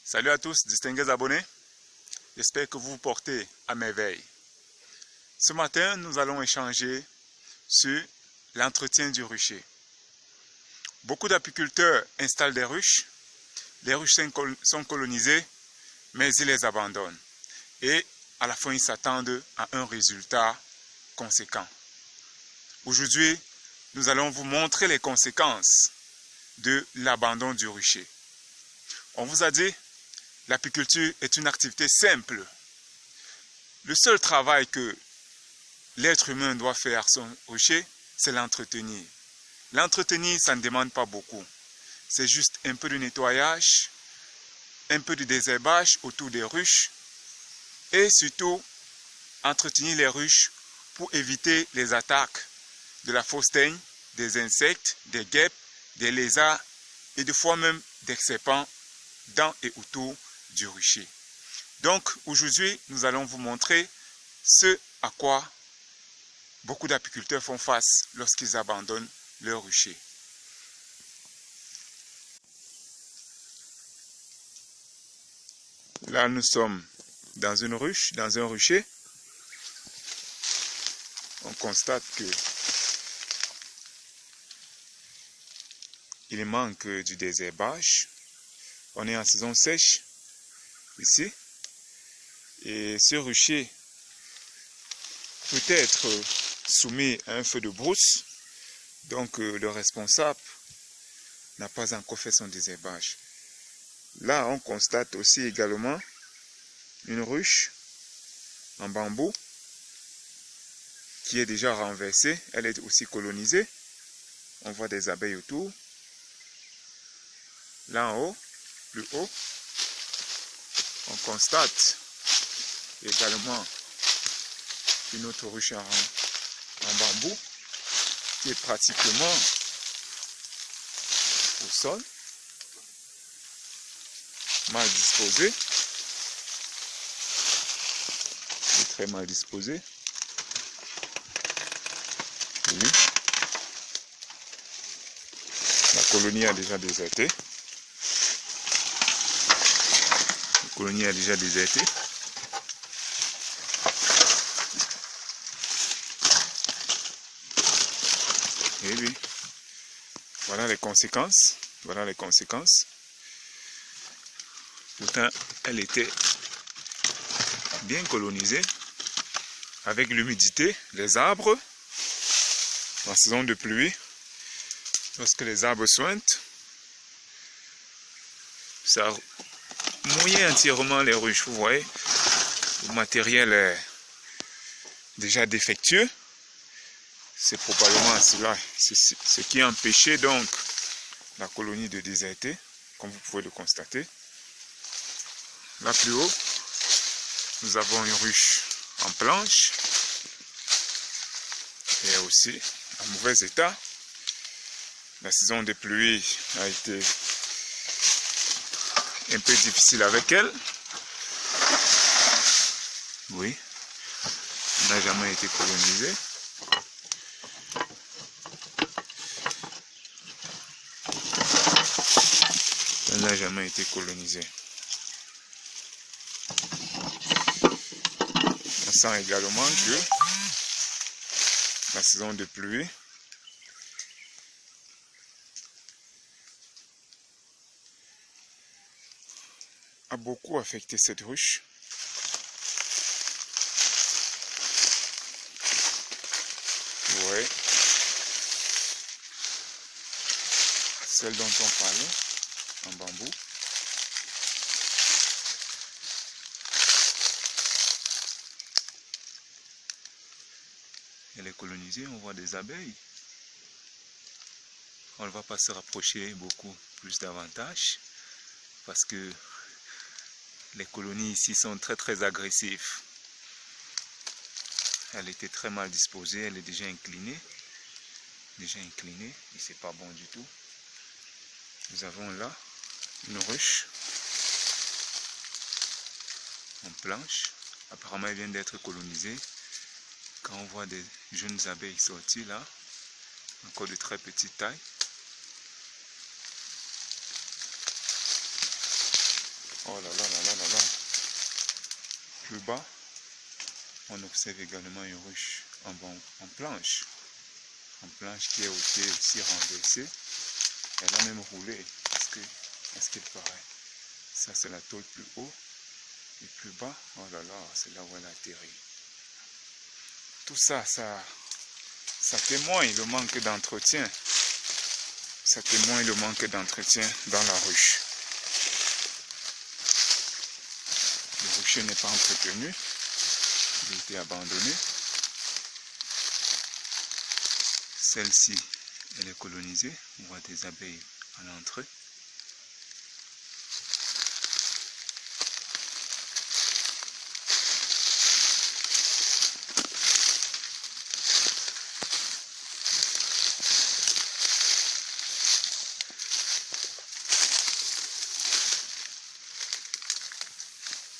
Salut à tous, distingués abonnés. J'espère que vous vous portez à merveille. Ce matin, nous allons échanger sur l'entretien du rucher. Beaucoup d'apiculteurs installent des ruches. Les ruches sont colonisées, mais ils les abandonnent. Et à la fin, ils s'attendent à un résultat conséquent. Aujourd'hui, nous allons vous montrer les conséquences de l'abandon du rucher. On vous a dit, l'apiculture est une activité simple. Le seul travail que l'être humain doit faire à son rucher, c'est l'entretenir. L'entretenir, ça ne demande pas beaucoup. C'est juste un peu de nettoyage, un peu de désherbage autour des ruches et surtout entretenir les ruches pour éviter les attaques de la fausse teigne, des insectes, des guêpes, des lézards et des fois même des serpents dans et autour du rucher. Donc aujourd'hui, nous allons vous montrer ce à quoi beaucoup d'apiculteurs font face lorsqu'ils abandonnent leur rucher. Là, nous sommes dans une ruche, dans un rucher. On constate que il manque du désherbage. On est en saison sèche ici. Et ce rucher peut être soumis à un feu de brousse. Donc le responsable n'a pas encore fait son désherbage. Là, on constate aussi également une ruche en bambou qui est déjà renversée. Elle est aussi colonisée. On voit des abeilles autour. Là en haut, plus haut, on constate également une autre ruche en bambou qui est pratiquement au sol, mal disposée, c'est très mal disposé. Oui. La colonie a déjà déserté. La colonie a déjà déserté. Et oui, voilà les conséquences. Voilà les conséquences. Pourtant, elle était bien colonisée avec l'humidité, les arbres. En saison de pluie, lorsque les arbres suintent, ça mouillait entièrement les ruches. Vous voyez, le matériel est déjà défectueux. C'est probablement cela, c'est ce qui a empêché donc la colonie de déserter, comme vous pouvez le constater. Là plus haut, nous avons une ruche en planche et aussi en mauvais état. La saison de pluie a été un peu difficile avec elle. Oui, elle n'a jamais été colonisée. Elle n'a jamais été colonisée. On sent également que la saison de pluie a beaucoup affecté cette ruche. Vous voyez, celle dont on parlait, en bambou. Elle est colonisée, on voit des abeilles. On ne va pas se rapprocher beaucoup plus davantage parce que les colonies ici sont très agressives. Elle était très mal disposée, elle est déjà inclinée. Et c'est pas bon du tout. Nous avons là une ruche en planche. Apparemment elle vient d'être colonisée. Quand on voit des jeunes abeilles sortir là, encore de très petite taille. Oh là là là là là là. Plus bas, on observe également une ruche en planche. En planche qui est aussi renversée. Elle a même roulé, à ce qu'il paraît. Ça, c'est la tôle plus haut. Et plus bas, oh là là, c'est là où elle a atterri. Tout ça, ça témoigne le manque d'entretien. Ça témoigne le manque d'entretien dans la ruche. Le rucher n'est pas entretenu. Il a été abandonné. Celle-ci, elle est colonisée. On voit des abeilles à l'entrée.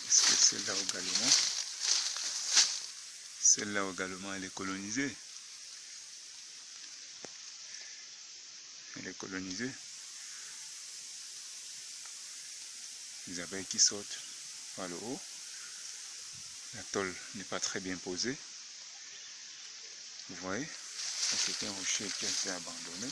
Est-ce que celle-là également? Celle-là également, elle est colonisée. Elle est colonisée. Les abeilles qui sautent par le haut. La tôle n'est pas très bien posée. Vous voyez, c'est un rocher qui a été abandonné.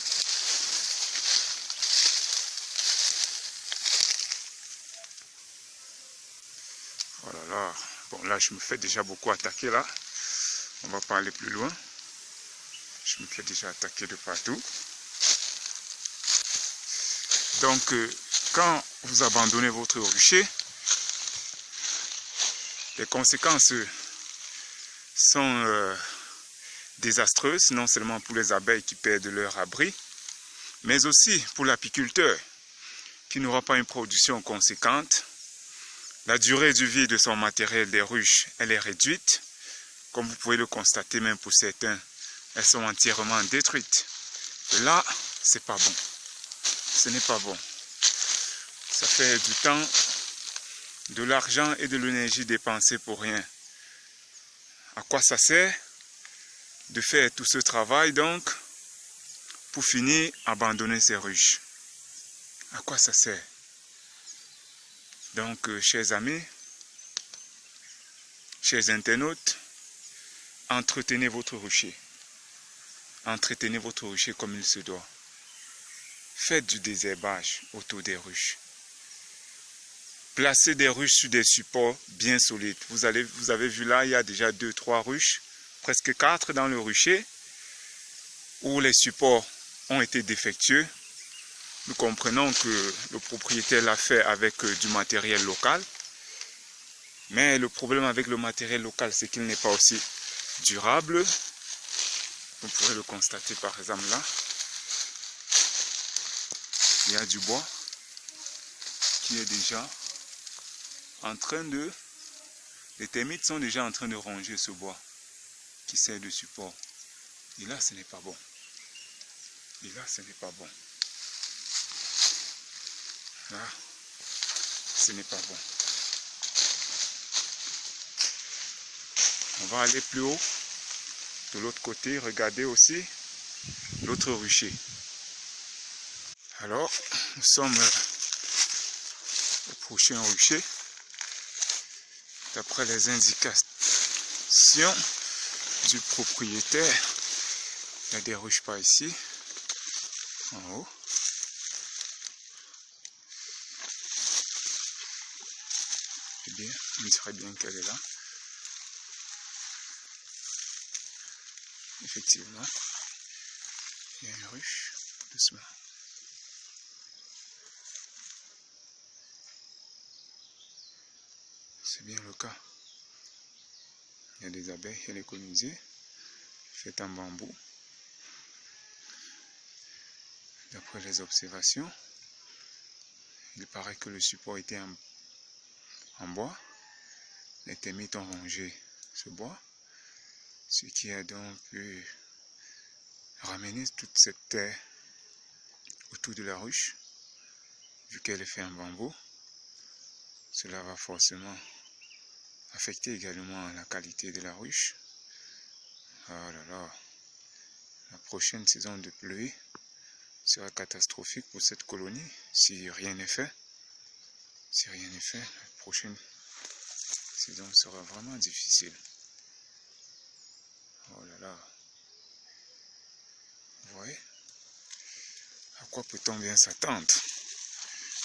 Oh là là. Bon, là, je me fais déjà beaucoup attaquer là. On va pas aller plus loin. Je me fais déjà attaquer de partout. Donc, quand vous abandonnez votre rucher, les conséquences sont désastreuses, non seulement pour les abeilles qui perdent leur abri, mais aussi pour l'apiculteur qui n'aura pas une production conséquente. La durée de vie de son matériel des ruches, elle est réduite. Comme vous pouvez le constater, même pour certains, elles sont entièrement détruites. Et là, c'est pas bon. Ce n'est pas bon. Ça fait du temps, de l'argent et de l'énergie dépensés pour rien. À quoi ça sert de faire tout ce travail donc pour finir abandonner ces ruches? À quoi ça sert? Donc, chers amis, chers internautes, entretenez votre rucher. Entretenez votre rucher comme il se doit. Faites du désherbage autour des ruches. Placez des ruches sur des supports bien solides. Vous avez vu là, il y a déjà 2-3 ruches, presque 4 dans le rucher, où les supports ont été défectueux. Nous comprenons que le propriétaire l'a fait avec du matériel local. Mais le problème avec le matériel local, c'est qu'il n'est pas aussi durable. Vous pourrez le constater par exemple là. Il y a du bois qui est déjà en train de... Les termites sont déjà en train de ronger ce bois qui sert de support. Et là, ce n'est pas bon. Et là, ce n'est pas bon. Là, ce n'est pas bon. On va aller plus haut. De l'autre côté, regardez aussi l'autre rucher. Alors, nous sommes au prochain rucher. D'après les indications du propriétaire, il y a des ruches par ici, en haut. Eh bien, on dirait bien qu'elle est là. Effectivement, il y a une ruche, doucement. C'est bien le cas. Il y a des abeilles, elle est colonisée, faite en bambou. D'après les observations, il paraît que le support était en bois. Les termites ont rongé ce bois, ce qui a donc pu ramener toute cette terre autour de la ruche, vu qu'elle est faite en bambou. Cela va forcément affecter également la qualité de la ruche. Oh là là, la prochaine saison de pluie sera catastrophique pour cette colonie si rien n'est fait. Si rien n'est fait, la prochaine saison sera vraiment difficile. Oh là là. Vous voyez? À quoi peut-on bien s'attendre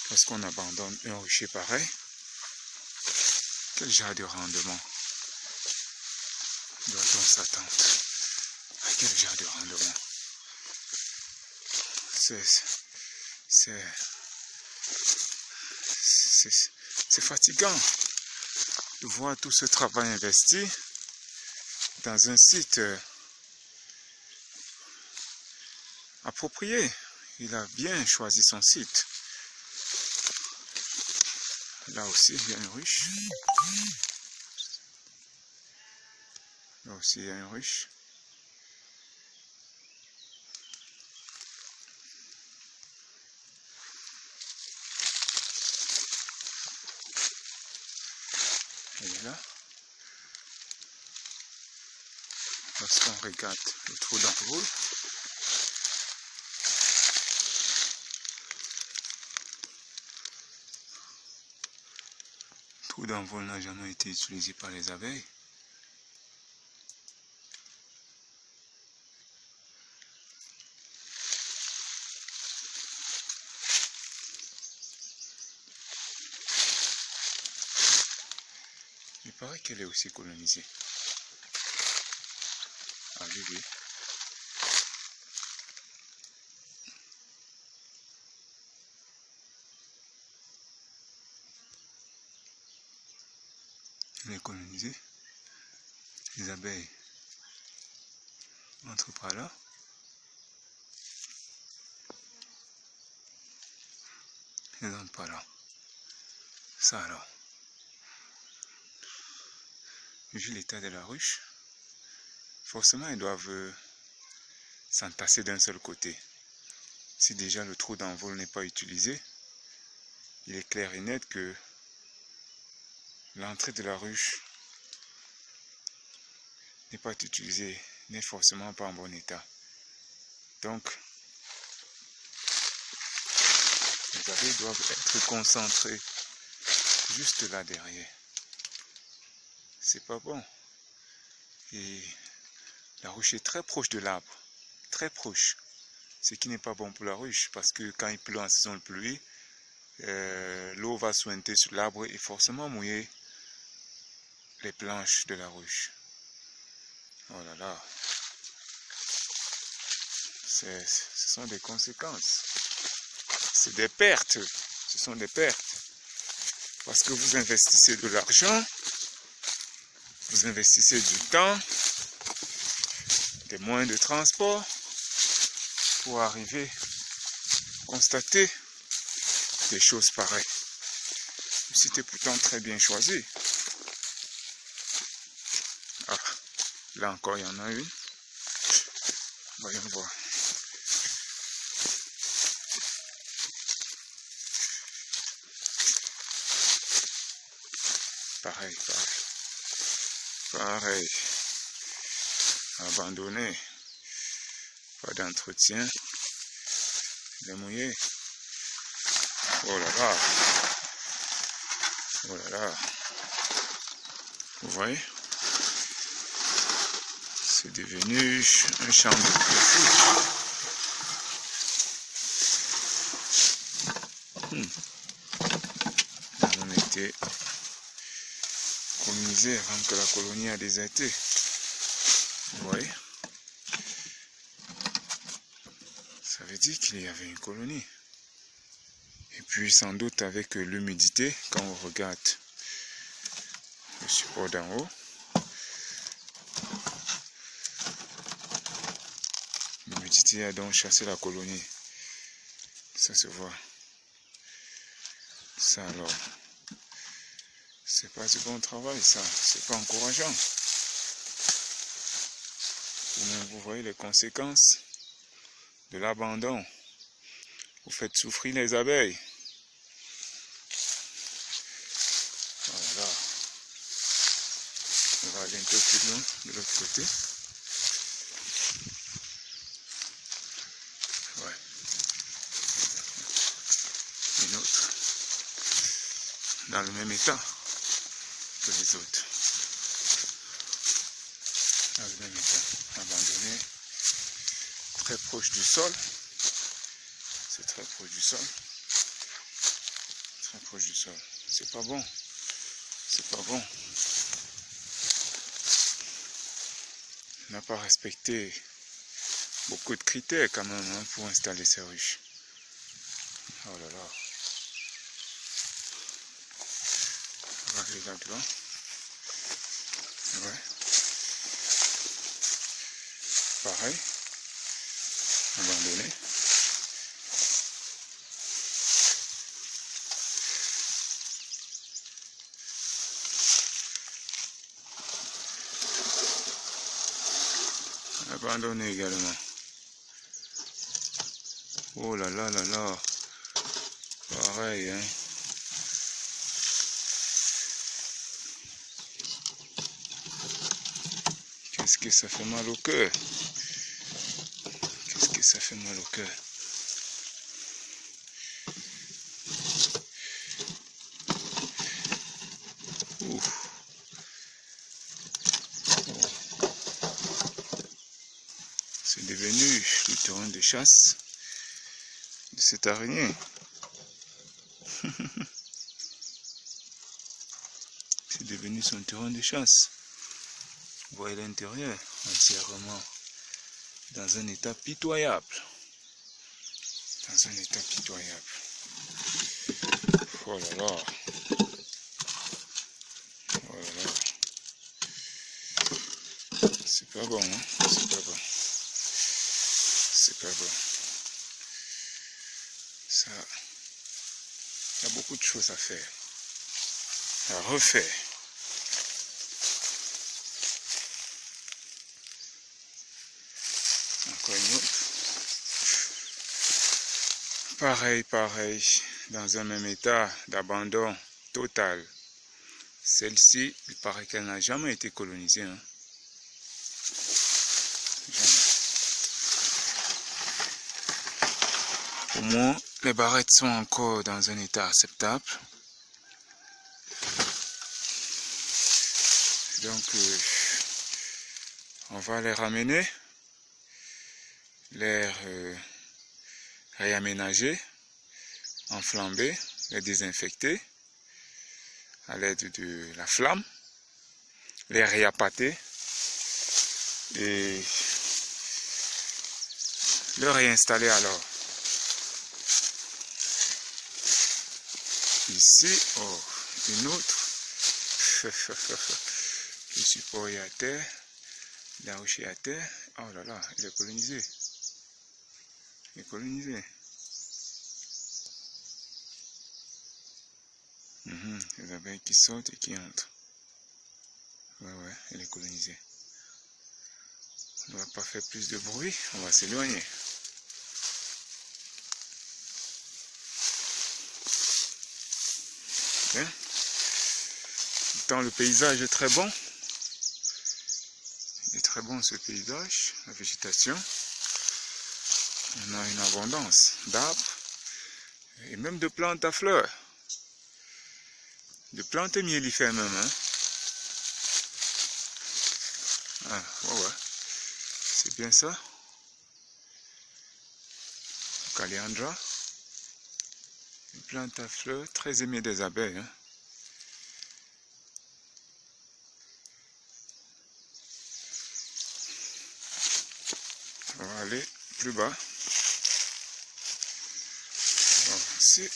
lorsqu'on abandonne un rucher pareil? Quel genre de rendement doit-on s'attendre? À quel genre de rendement? C'est fatigant de voir tout ce travail investi dans un site approprié. Il a bien choisi son site. Là aussi, il y a une ruche. Là aussi, il y a une ruche. Elle est là. Lorsqu'on regarde le trou d'envol, le trou d'envol n'a jamais été utilisé par les abeilles. Il paraît qu'elle est aussi colonisée. Ah oui, oui. Elle est colonisée. Les abeilles entrent par là. Elles entrent par là. Ça alors. Vu l'état de la ruche, forcément elles doivent s'entasser d'un seul côté. Si déjà le trou d'envol n'est pas utilisé, il est clair et net que l'entrée de la ruche n'est pas utilisée, n'est forcément pas en bon état. Donc, les abeilles doivent être concentrées juste là derrière. C'est pas bon. Et la ruche est très proche de l'arbre, très proche. Ce qui n'est pas bon pour la ruche, parce que quand il pleut en saison de pluie, l'eau va suinter sur l'arbre et forcément mouiller les planches de la ruche. Oh là là. Ce sont des conséquences. C'est des pertes. Ce sont des pertes. Parce que vous investissez de l'argent, vous investissez du temps, des moyens de transport pour arriver à constater des choses pareilles. Le site est pourtant très bien choisi. Ah, là encore il y en a une. Voyons voir. Pareil. Abandonné. Pas d'entretien. Il est mouillé. Oh là là. Oh là là. Vous voyez? C'est devenu un champ de plastique. On était colonisé avant que la colonie a déserté. Vous voyez? Ça veut dire qu'il y avait une colonie. Et puis sans doute avec l'humidité, quand on regarde le support d'en haut, l'humidité a donc chassé la colonie. Ça se voit. Ça alors, c'est pas du bon travail ça, c'est pas encourageant. Vous voyez les conséquences de l'abandon. Vous faites souffrir les abeilles. Voilà. On va aller un peu plus loin de l'autre côté. Ouais. Une autre. dans le même état que les autres. Dans le même état, abandonné, très proche du sol. C'est très proche du sol. Très proche du sol. C'est pas bon. C'est pas bon. On n'a pas respecté beaucoup de critères quand même hein, pour installer ces ruches. Oh là là. On va aller là-devant. Ouais. Pareil. Abandonné. Abandonné également. Oh là là là là. Pareil, hein. Qu'est-ce que ça fait mal au cœur. Qu'est-ce que ça fait mal au cœur. Ouf. C'est devenu le terrain de chasse de cette araignée. C'est devenu son terrain de chasse. Vous voyez l'intérieur, entièrement dans un état pitoyable. Dans un état pitoyable. Oh là là. Oh là là. C'est pas bon, hein? C'est pas bon. C'est pas bon. Ça, il y a beaucoup de choses à faire. À refaire. Encore une autre. Pareil, dans un même état d'abandon total. Celle-ci, il paraît qu'elle n'a jamais été colonisée. Hein. Jamais. Au moins, les barrettes sont encore dans un état acceptable. Donc, on va les ramener, les réaménager, enflamber, les désinfecter à l'aide de la flamme, les réappâter et le réinstaller alors. Ici, oh, une autre. Le support est à terre, la ruche est à terre. Oh là là, il est colonisé. Il est colonisé. Les abeilles qui sortent et qui entrent. Ouais, il est colonisé. On ne va pas faire plus de bruit, on va s'éloigner. Bien. Pourtant, le paysage est très bon. Il est très bon ce paysage, la végétation. On a une abondance d'arbres et même de plantes à fleurs. De plantes mellifères même. Hein. Ah, ouais. C'est bien ça. Caléandra. Une plante à fleurs très aimée des abeilles. Hein. On va aller plus bas. On va avancer.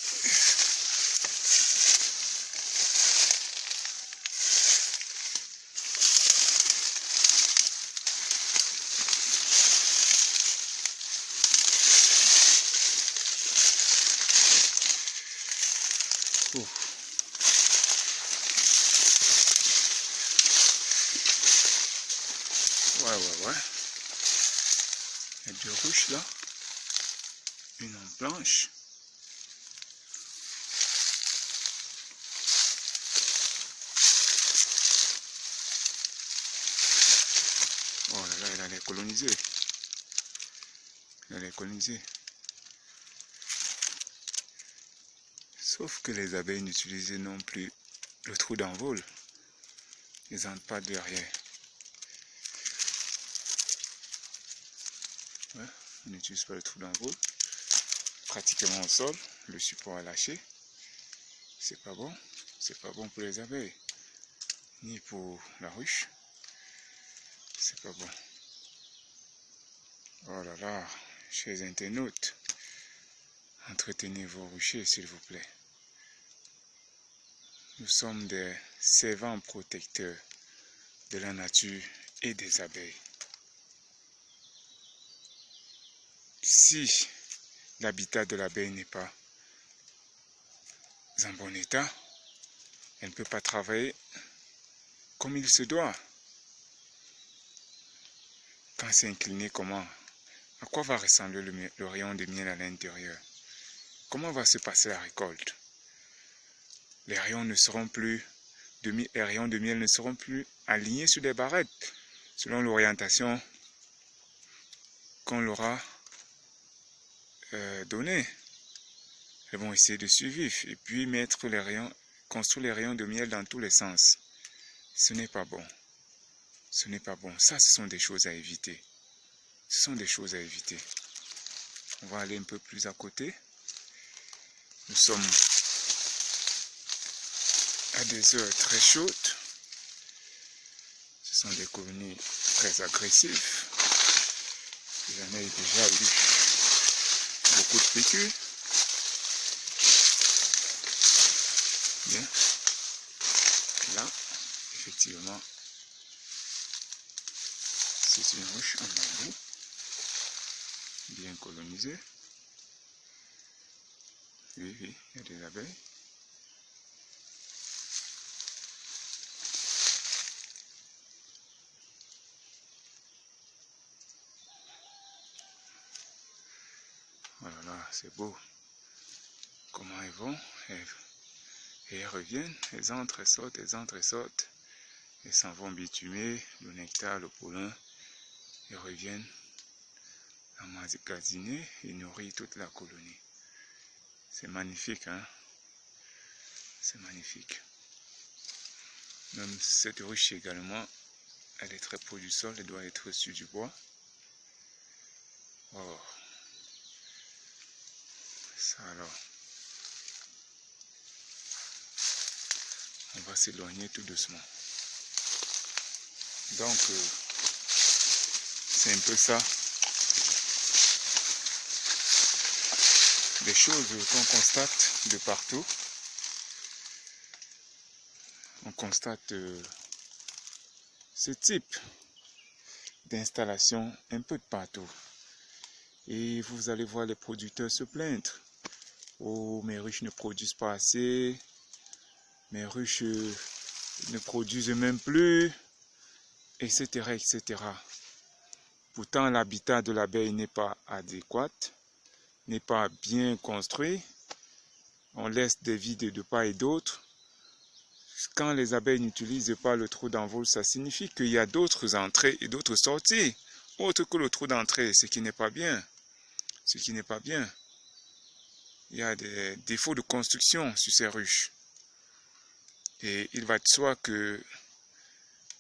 Ouais. Il y a deux ruches là. Une en planche. Oh là là, elle allait coloniser. Elle allait coloniser. Sauf que les abeilles n'utilisent non plus le trou d'envol. Ils n'entrent pas derrière. Ouais, on n'utilise pas le trou d'envol. Pratiquement au sol, le support est lâché. C'est pas bon. C'est pas bon pour les abeilles. Ni pour la ruche. C'est pas bon. Oh là là, chers internautes, entretenez vos ruchers s'il vous plaît. Nous sommes des servants protecteurs de la nature et des abeilles. Si l'habitat de l'abeille n'est pas en bon état, elle ne peut pas travailler comme il se doit. Quand c'est incliné, comment? À quoi va ressembler le rayon de miel à l'intérieur? Comment va se passer la récolte? Les rayons de miel ne seront plus alignés sur les barrettes selon l'orientation qu'on leur a donnée. Elles vont essayer de survivre et puis construire les rayons de miel dans tous les sens. Ce n'est pas bon. Ce n'est pas bon. Ça, ce sont des choses à éviter. Ce sont des choses à éviter. On va aller un peu plus à côté. Nous sommes à des heures très chaudes. Ce sont des colonies très agressives. J'en ai déjà eu beaucoup de piqûres. Bien. Là, effectivement, c'est une ruche en bambou, bien colonisée. Oui, oui, il y a des abeilles. Voilà, là, c'est beau. Comment elles vont? Et elles reviennent, elles entrent et sortent, elles entrent et sortent. Elles s'en vont bitumer le nectar, le pollen. Elles reviennent emmagasiner et nourrir toute la colonie. C'est magnifique, hein? C'est magnifique. Même cette ruche également, elle est très proche du sol, elle doit être sur du bois. Oh. Ça alors. On va s'éloigner tout doucement. Donc, c'est un peu ça. Des choses qu'on constate de partout. On constate ce type d'installation un peu de partout. Et vous allez voir les producteurs se plaindre. Oh, mes ruches ne produisent pas assez. Mes ruches ne produisent même plus. Etc. etc. Pourtant, l'habitat de l'abeille n'est pas adéquat, n'est pas bien construit. On laisse des vides de part et d'autre. Quand les abeilles n'utilisent pas le trou d'envol, ça signifie qu'il y a d'autres entrées et d'autres sorties, autres que le trou d'entrée, ce qui n'est pas bien. Ce qui n'est pas bien. Il y a des défauts de construction sur ces ruches. Et il va de soi que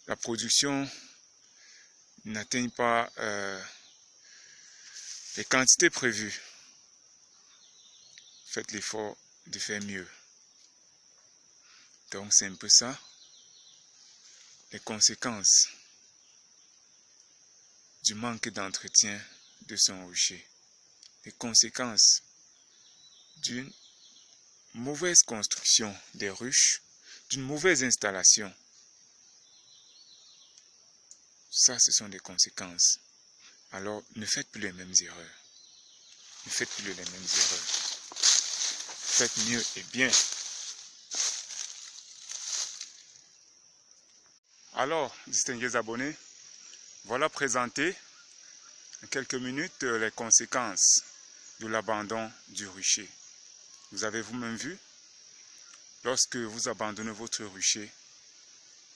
la production n'atteigne pas les quantités prévues. Faites l'effort de faire mieux. Donc c'est un peu ça, les conséquences du manque d'entretien de son rucher. Les conséquences d'une mauvaise construction des ruches, d'une mauvaise installation. Ça, ce sont des conséquences. Alors, ne faites plus les mêmes erreurs. Ne faites plus les mêmes erreurs. Faites mieux et bien. Alors, distingués abonnés, voilà présenté en quelques minutes les conséquences de l'abandon du rucher. Vous avez vous-même vu, lorsque vous abandonnez votre rucher,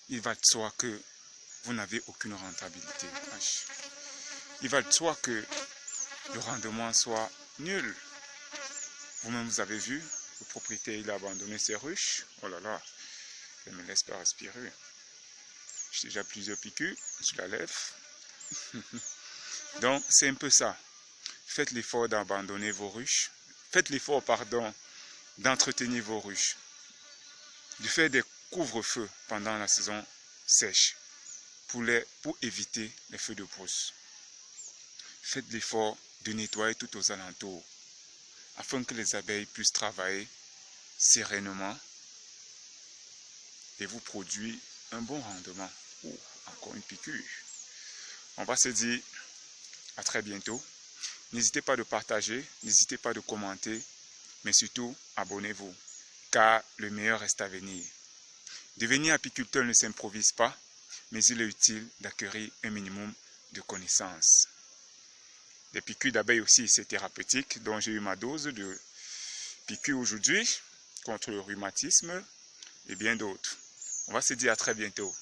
il va de soi que vous n'avez aucune rentabilité. Il va de soi que le rendement soit nul. Vous-même, vous avez vu, propriétaire il a abandonné ses ruches. Oh là là, elle ne me laisse pas respirer. J'ai déjà plusieurs piqûres sur la lèvre. Donc c'est un peu ça. Faites l'effort d'abandonner vos ruches. Faites l'effort, pardon, d'entretenir vos ruches. De faire des couvre-feux pendant la saison sèche pour éviter les feux de brousse. Faites l'effort de nettoyer tout aux alentours afin que les abeilles puissent travailler sereinement et vous produire un bon rendement. Oh, encore une piqûre. On va se dire à très bientôt. N'hésitez pas de partager, n'hésitez pas de commenter, mais surtout abonnez-vous, car le meilleur reste à venir. Devenir apiculteur ne s'improvise pas, mais il est utile d'acquérir un minimum de connaissances. Les piqûres d'abeilles aussi, c'est thérapeutique, donc j'ai eu ma dose de piqûres aujourd'hui contre le rhumatisme et bien d'autres. On va se dire à très bientôt.